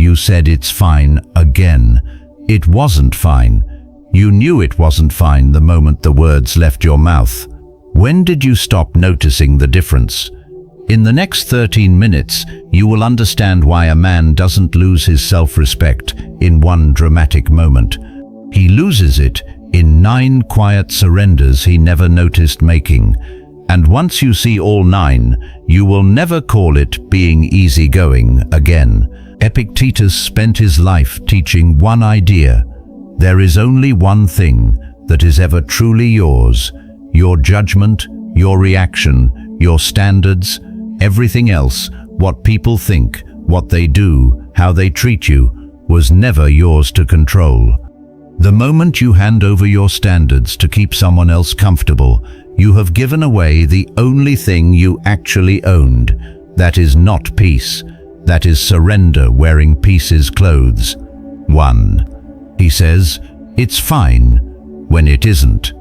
You said it's fine again. It wasn't fine. You knew it wasn't fine the moment the words left your mouth. When did you stop noticing the difference? In the next 13 minutes, you will understand why a man doesn't lose his self-respect in one dramatic moment. He loses it in 9 quiet surrenders he never noticed making. And once you see all 9, you will never call it being easygoing again. Epictetus spent his life teaching one idea. There is only one thing that is ever truly yours. Your judgment, your reaction, your standards, everything else, what people think, what they do, how they treat you, was never yours to control. The moment you hand over your standards to keep someone else comfortable, you have given away the only thing you actually owned. That is not peace. That is surrender wearing peace's clothes. 1. He says, it's fine, when it isn't.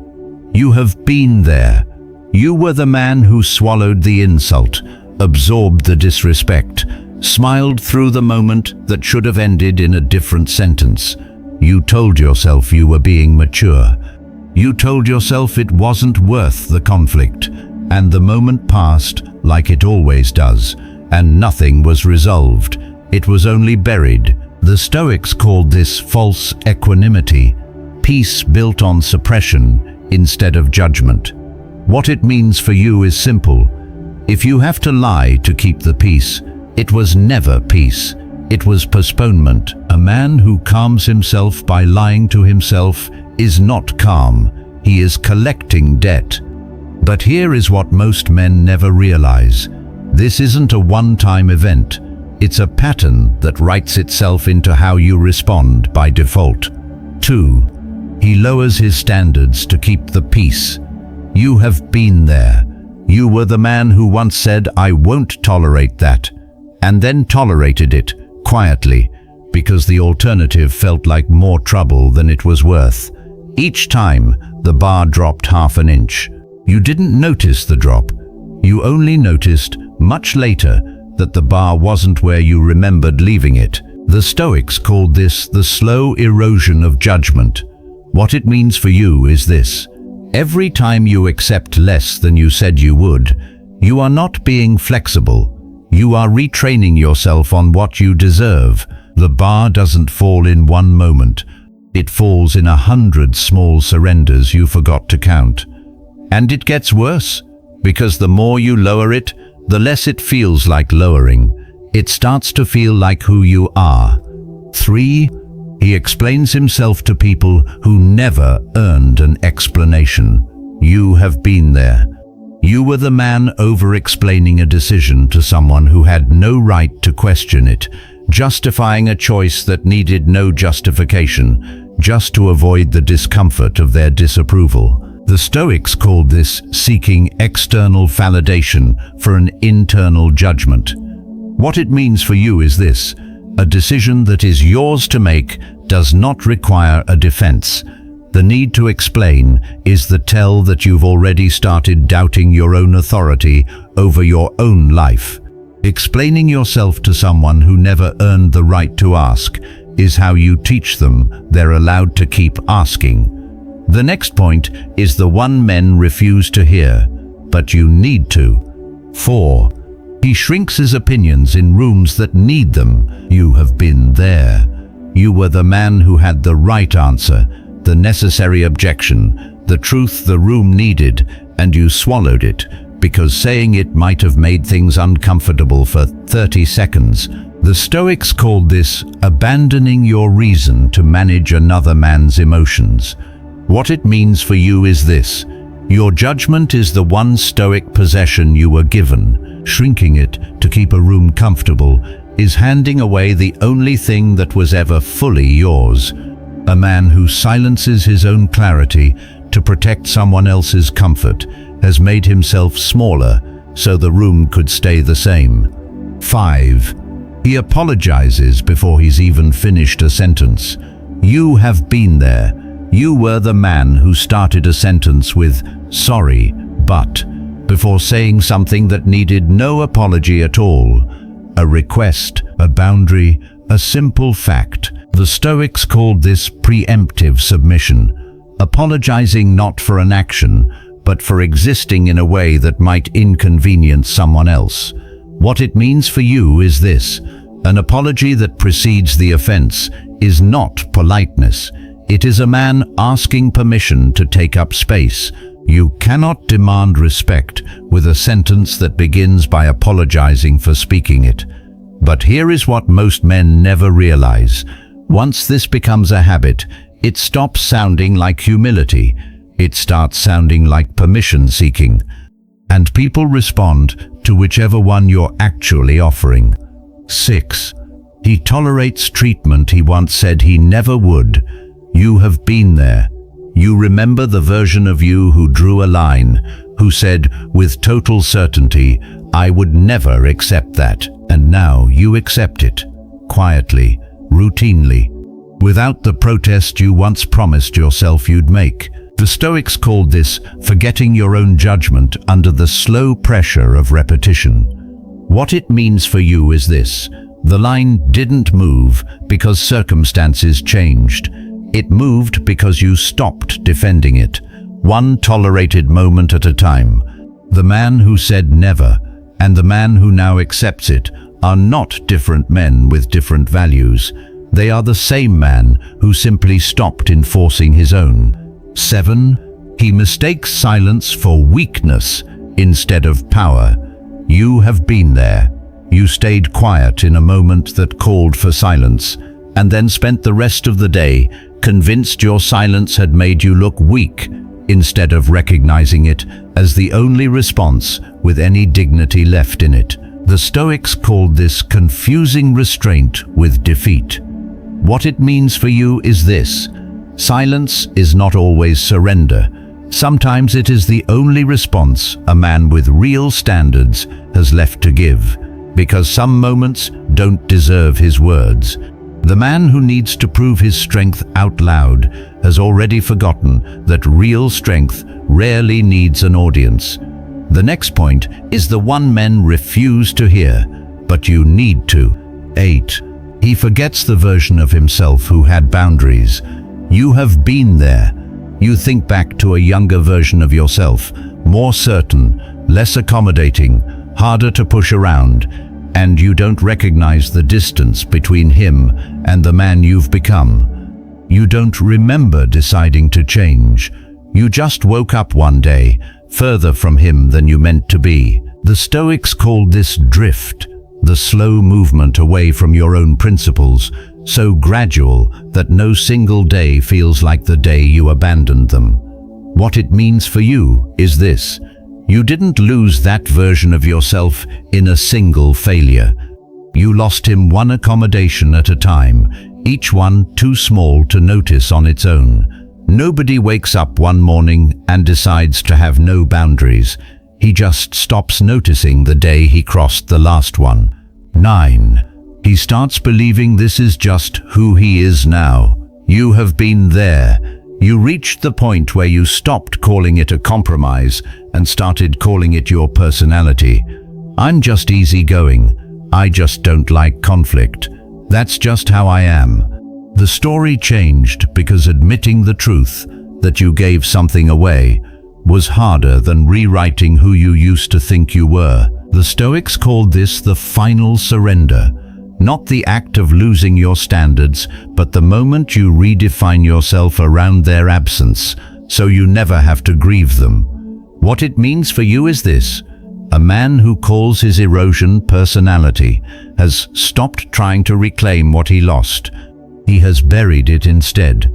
You have been there. You were the man who swallowed the insult, absorbed the disrespect, smiled through the moment that should have ended in a different sentence. You told yourself you were being mature. You told yourself it wasn't worth the conflict, and the moment passed like it always does, and nothing was resolved. It was only buried. The Stoics called this false equanimity, peace built on suppression instead of judgment. What it means for you is simple. If you have to lie to keep the peace, it was never peace. It was postponement. A man who calms himself by lying to himself is not calm. He is collecting debt. But here is what most men never realize. This isn't a one-time event. It's a pattern that writes itself into how you respond by default. 2. He lowers his standards to keep the peace. You have been there. You were the man who once said, I won't tolerate that, and then tolerated it, quietly, because the alternative felt like more trouble than it was worth. Each time, the bar dropped half an inch. You didn't notice the drop. You only noticed, much later, that the bar wasn't where you remembered leaving it. The Stoics called this the slow erosion of judgment. What it means for you is this. Every time you accept less than you said you would, you are not being flexible. You are retraining yourself on what you deserve. The bar doesn't fall in one moment. It falls in 100 small surrenders you forgot to count. And it gets worse, because the more you lower it, the less it feels like lowering. It starts to feel like who you are. 3. He explains himself to people who never earned an explanation. You have been there. You were the man over-explaining a decision to someone who had no right to question it, justifying a choice that needed no justification, just to avoid the discomfort of their disapproval. The Stoics called this seeking external validation for an internal judgment. What it means for you is this: a decision that is yours to make does not require a defense. The need to explain is the tell that you've already started doubting your own authority over your own life. Explaining yourself to someone who never earned the right to ask is how you teach them they're allowed to keep asking. The next point is the one men refuse to hear, but you need to. 4. He shrinks his opinions in rooms that need them. You have been there. You were the man who had the right answer, the necessary objection, the truth the room needed, and you swallowed it, because saying it might have made things uncomfortable for 30 seconds. The Stoics called this abandoning your reason to manage another man's emotions. What it means for you is this: your judgment is the one Stoic possession you were given. Shrinking it to keep a room comfortable is handing away the only thing that was ever fully yours. A man who silences his own clarity to protect someone else's comfort has made himself smaller so the room could stay the same. 5. He apologizes before he's even finished a sentence. You have been there. You were the man who started a sentence with "sorry, but," before saying something that needed no apology at all. A request, a boundary, A simple fact. The Stoics called this preemptive submission, apologizing not for an action, but for existing in a way that might inconvenience someone else. What it means for you is this: an apology that precedes the offense is not politeness. It is a man asking permission to take up space. You cannot demand respect with a sentence that begins by apologizing for speaking it. But here is what most men never realize. Once this becomes a habit, it stops sounding like humility. It starts sounding like permission-seeking. And people respond to whichever one you're actually offering. 6. He tolerates treatment he once said he never would. You have been there. You remember the version of you who drew a line, who said with total certainty, "I would never accept that." And now you accept it, quietly, routinely, without the protest you once promised yourself you'd make. The Stoics called this forgetting your own judgment under the slow pressure of repetition. What it means for you is this: the line didn't move because circumstances changed. It moved because you stopped defending it, one tolerated moment at a time. The man who said never and the man who now accepts it are not different men with different values. They are the same man who simply stopped enforcing his own. 7. He mistakes silence for weakness instead of power. You have been there. You stayed quiet in a moment that called for silence, and then spent the rest of the day convinced your silence had made you look weak, instead of recognizing it as the only response with any dignity left in it. The Stoics called this confusing restraint with defeat. What it means for you is this: silence is not always surrender. Sometimes it is the only response a man with real standards has left to give, because some moments don't deserve his words. The man who needs to prove his strength out loud has already forgotten that real strength rarely needs an audience. The next point is the one men refuse to hear, but you need to. 8. He forgets the version of himself who had boundaries. You have been there. You think back to a younger version of yourself, more certain, less accommodating, harder to push around, and you don't recognize the distance between him and the man you've become. You don't remember deciding to change. You just woke up one day, further from him than you meant to be. The Stoics called this drift, the slow movement away from your own principles, so gradual that no single day feels like the day you abandoned them. What it means for you is this: you didn't lose that version of yourself in a single failure. You lost him one accommodation at a time, each one too small to notice on its own. Nobody wakes up one morning and decides to have no boundaries. He just stops noticing the day he crossed the last one. 9. He starts believing this is just who he is now. You have been there. You reached the point where you stopped calling it a compromise and started calling it your personality. I'm just easygoing. I just don't like conflict. That's just how I am. The story changed because admitting the truth that you gave something away was harder than rewriting who you used to think you were. The Stoics called this the final surrender. Not the act of losing your standards, but the moment you redefine yourself around their absence, so you never have to grieve them. What it means for you is this: a man who calls his erosion personality has stopped trying to reclaim what he lost. He has buried it instead.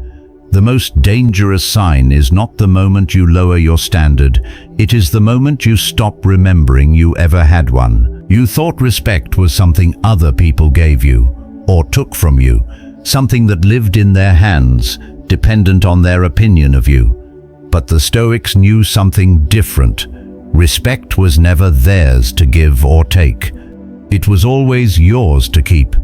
The most dangerous sign is not the moment you lower your standard, it is the moment you stop remembering you ever had one. You thought respect was something other people gave you, or took from you, something that lived in their hands, dependent on their opinion of you. But the Stoics knew something different. Respect was never theirs to give or take. It was always yours to keep,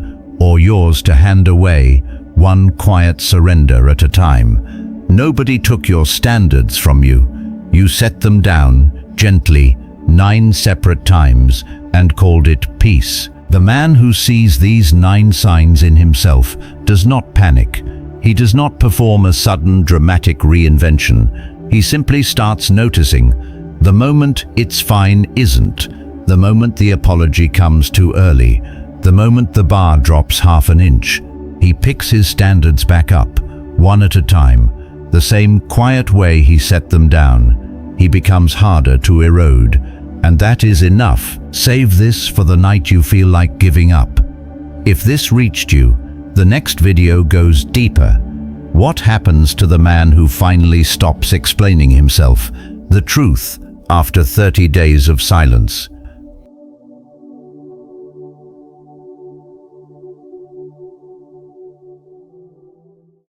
or yours to hand away, one quiet surrender at a time. Nobody took your standards from you. You set them down, gently, 9 separate times, and called it peace. The man who sees these 9 signs in himself does not panic. He does not perform a sudden dramatic reinvention. He simply starts noticing. The moment it's fine isn't. The moment the apology comes too early. The moment the bar drops half an inch. He picks his standards back up, one at a time, the same quiet way he set them down. He becomes harder to erode, and that is enough. Save this for the night you feel like giving up. If this reached you, the next video goes deeper. What happens to the man who finally stops explaining himself? The truth after 30 days of silence.